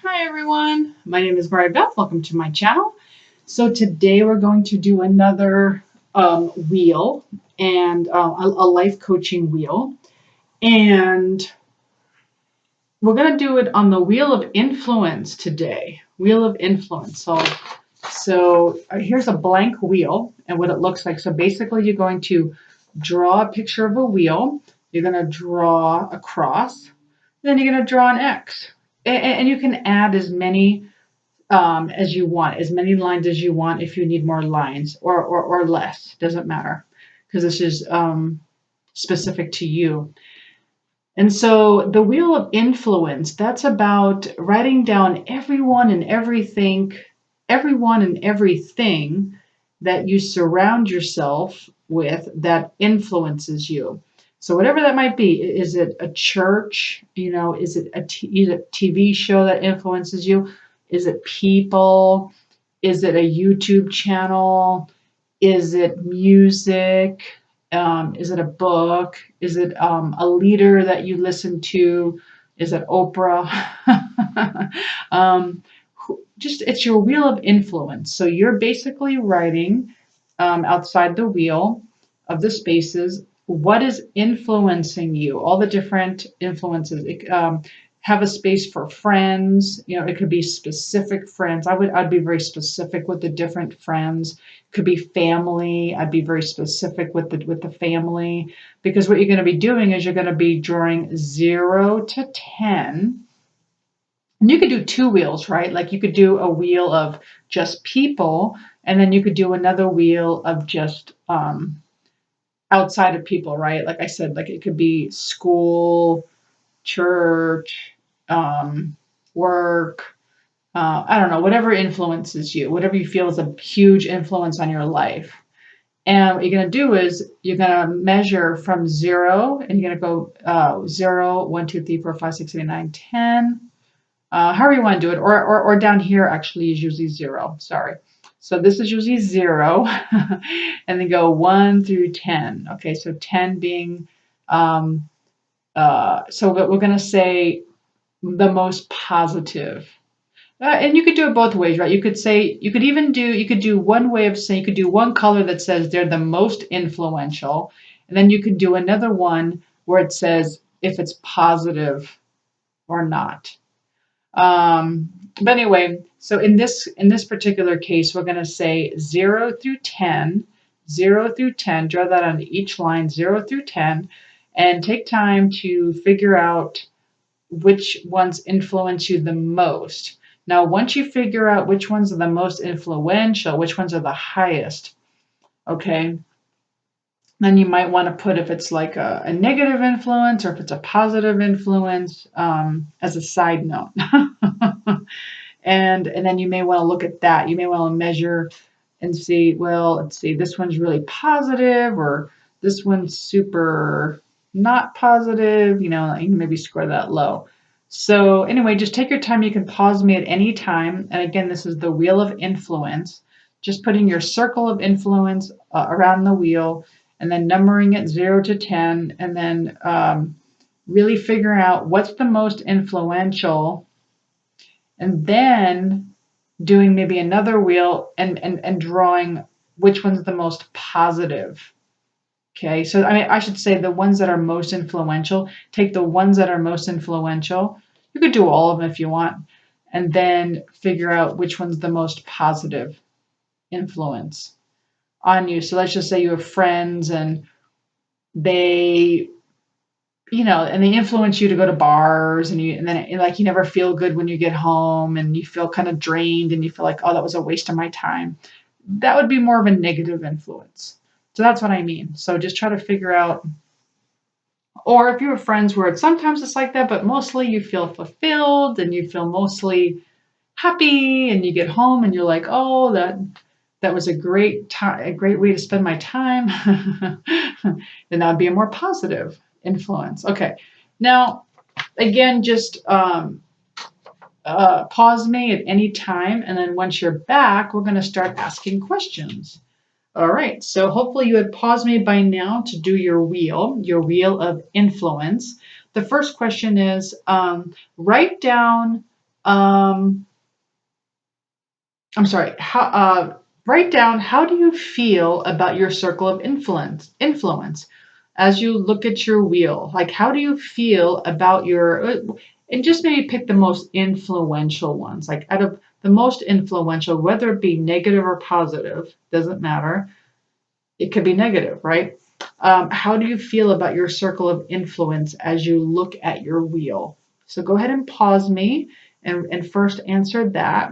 Hi everyone, my name is Mary Beth. Welcome to my channel. So today we're going to do another wheel and a life coaching wheel. And we're going to do it on the wheel of influence today. Wheel of influence. So here's a blank wheel and what it looks like. So basically you're going to draw a picture of a wheel. You're going to draw a cross. Then you're going to draw an X. And you can add as many as you want, as many lines as you want if you need more lines or less, doesn't matter, because this is specific to you. And so the wheel of influence, that's about writing down everyone and everything that you surround yourself with that influences you. So whatever that might be, is it a church? Is it a TV show that influences you? Is it people? Is it a YouTube channel? Is it music? Is it a book? Is it a leader that you listen to? Is it Oprah? um, just it's your wheel of influence. So you're basically writing outside the wheel of the spaces what is influencing you, all the different influences. Have a space for friends. It could be specific friends. I'd be very specific with the different friends. It could be family. I'd be very specific with the family, because what you're going to be doing is you're going to be drawing 0 to 10. And you could do two wheels, right? Like you could do a wheel of just people, and then you could do another wheel of just outside of people, right? Like I said, like it could be school, church, work, I don't know, whatever influences you, whatever you feel is a huge influence on your life. And what you're going to do is you're going to measure from 0, and you're going to go 0, 1, 2, 3, 4, 5, 6, 7, 8, 9, 10. However you want to do it, or down here actually is usually 0. Sorry. So this is usually 0, and then go 1 through 10. Okay, so 10 being, so we're going to say the most positive. And you could do it both ways, right? You could do one way of saying, you could do one color that says they're the most influential, and then you could do another one where it says if it's positive or not. But anyway, so in this particular case, we're going to say 0 through 10, 0 through 10, draw that on each line, 0 through 10, and take time to figure out which ones influence you the most. Now, once you figure out which ones are the most influential, which ones are the highest, okay, then you might want to put if it's like a negative influence or if it's a positive influence as a side note. And then you may want to look at that. You may want to measure and see, well, let's see, this one's really positive, or this one's super not positive, you can maybe score that low. So anyway, just take your time. You can pause me at any time. And again, this is the wheel of influence. Just putting your circle of influence around the wheel, and then numbering it 0 to 10, and then really figuring out what's the most influential, and then doing maybe another wheel and drawing which one's the most positive. Okay, so I should say the ones that are most influential, take the ones that are most influential. You could do all of them if you want, and then figure out which one's the most positive influence on you. So let's just say you have friends and they and they influence you to go to bars, and then like you never feel good when you get home, and you feel kind of drained, and you feel like, oh, that was a waste of my time. That would be more of a negative influence. So that's what I mean. So just try to figure out, or if you have friends where sometimes it's like that, but mostly you feel fulfilled and you feel mostly happy, and you get home and you're like, oh, that was a great time, a great way to spend my time, then that would be a more positive influence. Okay. Now, again, just pause me at any time, and then once you're back, we're going to start asking questions. All right. So hopefully you had paused me by now to do your wheel of influence. The first question is, write down I'm sorry. Write down, how do you feel about your circle of influence as you look at your wheel? Like, how do you feel about and just maybe pick the most influential ones. Like, out of the most influential, whether it be negative or positive, doesn't matter. It could be negative, right? How do you feel about your circle of influence as you look at your wheel? So go ahead and pause me and first answer that.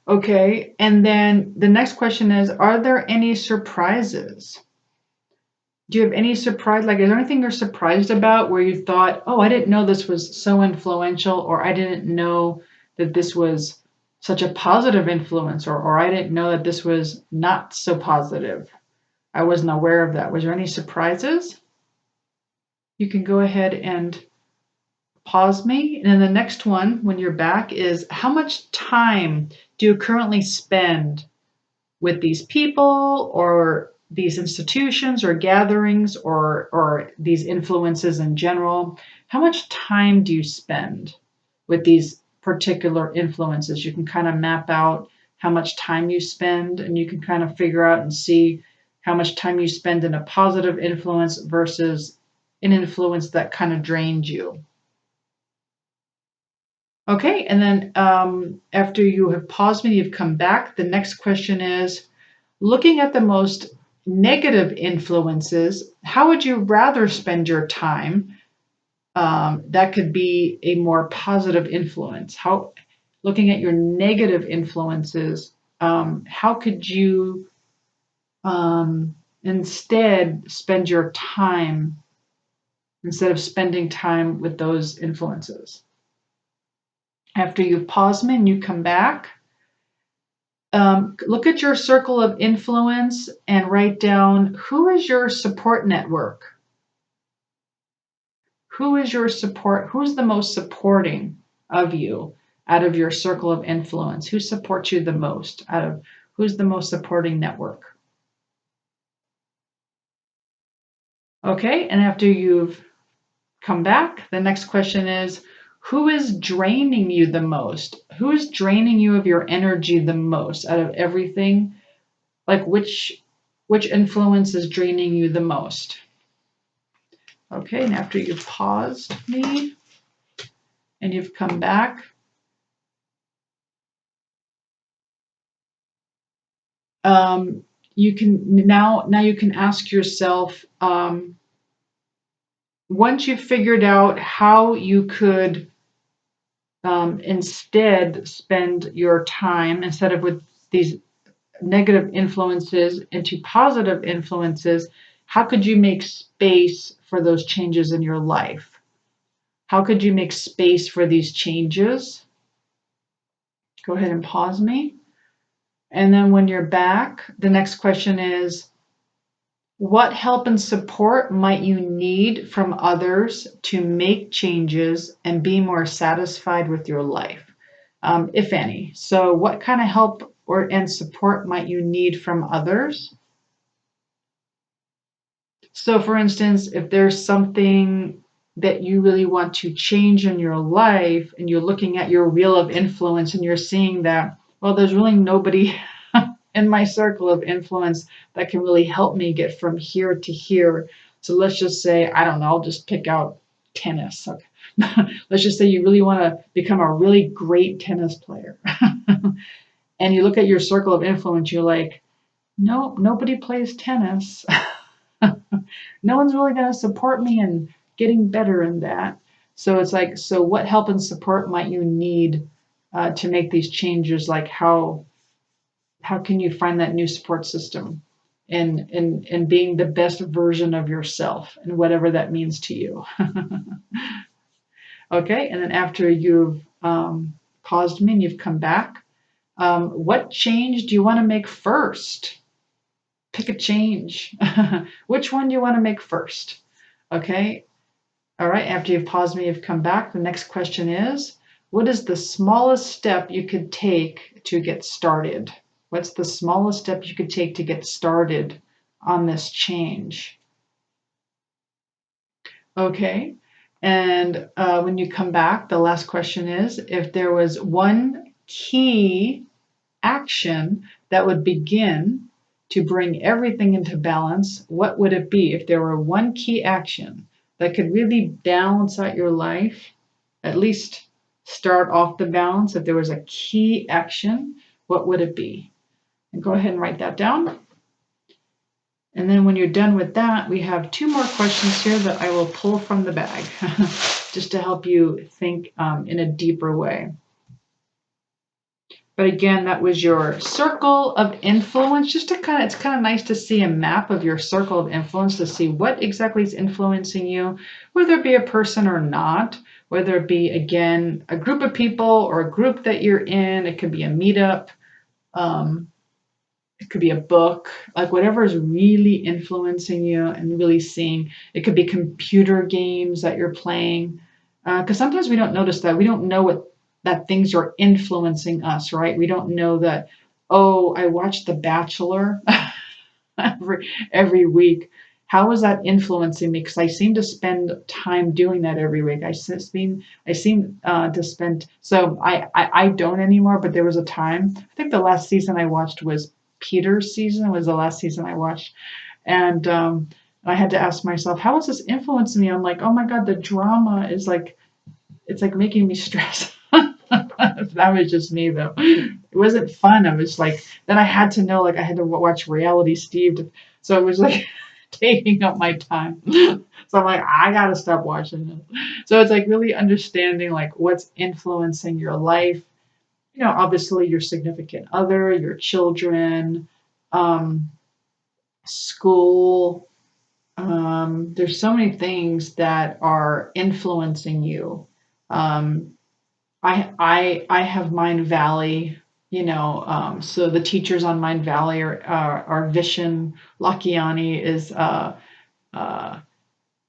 Okay, and then the next question is, are there any surprises? Do you have any surprise? Like, is there anything you're surprised about where you thought, oh, I didn't know this was so influential, or I didn't know that this was such a positive influence, or I didn't know that this was not so positive. I wasn't aware of that. Was there any surprises? You can go ahead and pause me. And then the next one, when you're back, is how much time do you currently spend with these people or these institutions or gatherings or these influences in general? How much time do you spend with these particular influences? You can kind of map out how much time you spend, and you can kind of figure out and see how much time you spend in a positive influence versus an influence that kind of drained you. Okay, and then after you have paused me, you've come back. The next question is, looking at the most negative influences, how would you rather spend your time? That could be a more positive influence. How, looking at your negative influences, how could you instead spend your time instead of spending time with those influences? After you've paused me and you come back, look at your circle of influence and write down, who is your support network? Who is your support? Who's the most supporting of you out of your circle of influence? Who supports you the most out of who's the most supporting network? Okay, and after you've come back, the next question is, who is draining you the most? Who is draining you of your energy the most out of everything? Like, which influence is draining you the most? Okay, and after you've paused me and you've come back, you can now you can ask yourself, once you've figured out how you could instead spend your time, instead of with these negative influences into positive influences, how could you make space for those changes in your life? How could you make space for these changes? Go ahead and pause me. And then when you're back, the next question is, what help and support might you need from others to make changes and be more satisfied with your life, if any? So what kind of help and support might you need from others? So for instance, if there's something that you really want to change in your life and you're looking at your wheel of influence and you're seeing that, well, there's really nobody in my circle of influence that can really help me get from here to here. So let's just say, I don't know, I'll just pick out tennis. Okay. Let's just say you really want to become a really great tennis player. And you look at your circle of influence, you're like, nope, nobody plays tennis. No one's really going to support me in getting better in that. So it's like, so what help and support might you need to make these changes? Like, how can you find that new support system in being the best version of yourself and whatever that means to you? Okay, and then after you've paused me and you've come back, what change do you want to make first? Pick a change. Which one do you want to make first? Okay, all right, after you've paused me, you've come back. The next question is, what is the smallest step you could take to get started? What's the smallest step you could take to get started on this change? Okay. And when you come back, the last question is, if there was one key action that would begin to bring everything into balance, what would it be? If there were one key action that could really balance out your life, at least start off the balance, if there was a key action, what would it be? And go ahead and write that down. And then when you're done with that, we have two more questions here that I will pull from the bag just to help you think in a deeper way. But again, that was your circle of influence. Just to it's kind of nice to see a map of your circle of influence to see what exactly is influencing you, whether it be a person or not, whether it be, again, a group of people or a group that you're in. It could be a meetup. It could be a book, like whatever is really influencing you and really seeing. It could be computer games that you're playing. Because sometimes we don't notice that. We don't know that things are influencing us, right? We don't know that, oh, I watched The Bachelor every week. How is that influencing me? Because I seem to spend time doing that every week. I seem to spend. So I don't anymore. But there was a time. I think the last season I watched was Peter's season. Was the last season I watched, and I had to ask myself, how is this influencing me? I'm like, oh my god, the drama is like, it's like making me stress. That was just me though. It wasn't fun. I was like, then I had to know, like I had to watch Reality Steve. So it was like taking up my time. So I'm like, I gotta stop watching this. So it's like really understanding like what's influencing your life. Obviously your significant other, your children, um, school. There's so many things that are influencing you. Um, I have Mind Valley, so the teachers on Mind Valley are Vishen Lakiani is uh,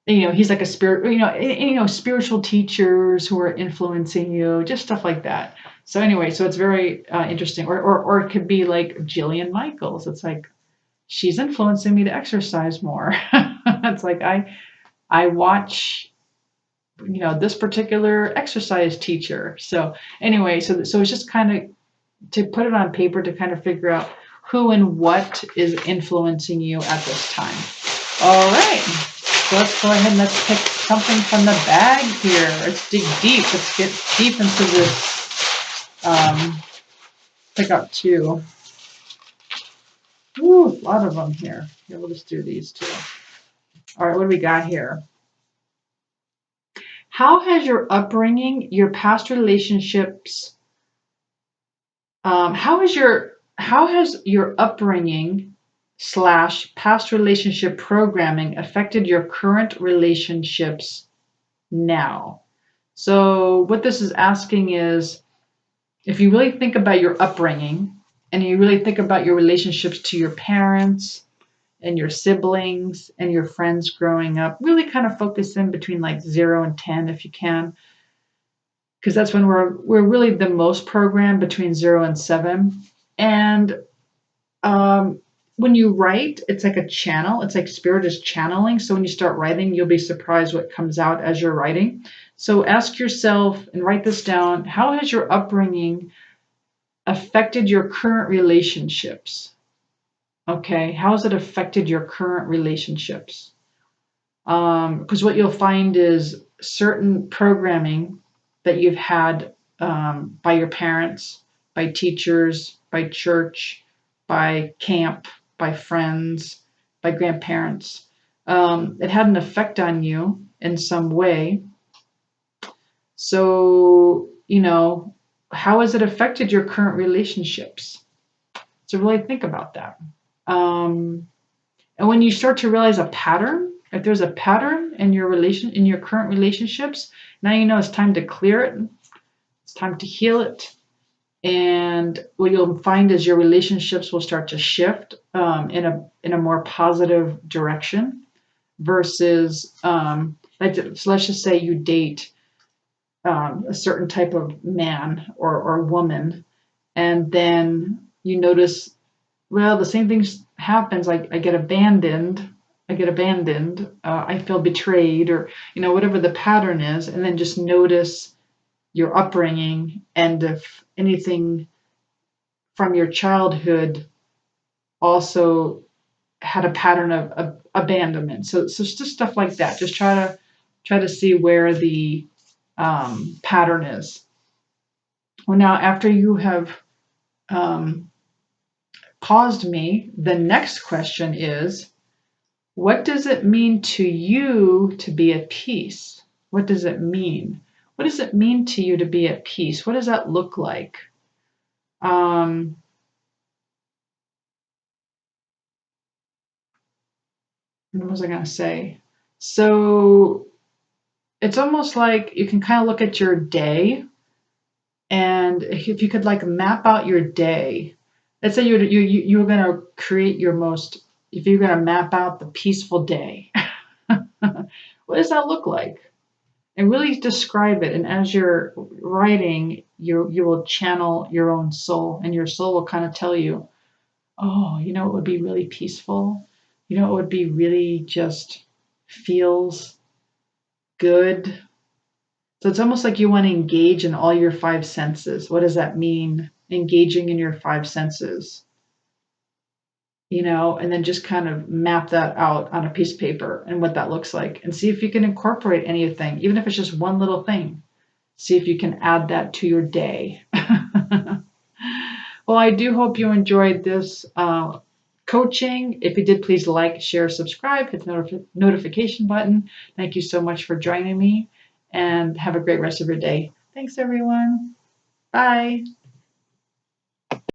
he's like a spirit, spiritual teachers who are influencing you, just stuff like that. So anyway, so it's very interesting. Or it could be like Jillian Michaels. It's like she's influencing me to exercise more. It's like I watch this particular exercise teacher. So anyway, so it's just kind of to put it on paper to kind of figure out who and what is influencing you at this time. All right, so let's go ahead and let's pick something from the bag here. Let's dig deep. Let's get deep into this. Pick up two. Ooh, a lot of them here. Here, we'll just do these two. All right, what do we got here? How has your upbringing, your past relationships, how has your upbringing / past relationship programming affected your current relationships now? So what this is asking is, if you really think about your upbringing and you really think about your relationships to your parents and your siblings and your friends growing up, really kind of focus in between like 0 and 10 if you can, because that's when we're really the most programmed, between 0 and 7. And when you write, it's like a channel. It's like spirit is channeling. So when you start writing, you'll be surprised what comes out as you're writing. So ask yourself and write this down. How has your upbringing affected your current relationships? Okay. How has it affected your current relationships? Because what you'll find is certain programming that you've had by your parents, by teachers, by church, by camp, by friends, by grandparents. It had an effect on you in some way. So, how has it affected your current relationships? So really think about that. And when you start to realize a pattern, if there's a pattern in your current relationships, now you know it's time to clear it. It's time to heal it. And what you'll find is your relationships will start to shift in a more positive direction versus so let's just say you date a certain type of man or woman, and then you notice, well, the same things happens. I get abandoned I get abandoned, I feel betrayed, or whatever the pattern is, and then just notice your upbringing and if anything from your childhood also had a pattern of abandonment. So it's just stuff like that. Just try to see where the pattern is. Well, now after you have um, paused me, the next question is, what does it mean to you to be at peace? What does it mean? What does it mean to you to be at peace? What does that look like? Um, what was I going to say? So it's almost like you can kind of look at your day, and if you could like map out your day, let's say you're going to create your most, if you're going to map out the peaceful day, what does that look like? And really describe it. And as you're writing, you will channel your own soul, and your soul will kind of tell you, oh, it would be really peaceful. It would be really just feels good. So it's almost like you want to engage in all your five senses. What does that mean? Engaging in your five senses, and then just kind of map that out on a piece of paper and what that looks like, and see if you can incorporate anything, even if it's just one little thing. See if you can add that to your day. Well, I do hope you enjoyed this coaching. If you did, please like, share, subscribe, hit the notification button. Thank you so much for joining me, and have a great rest of your day. Thanks, everyone. Bye.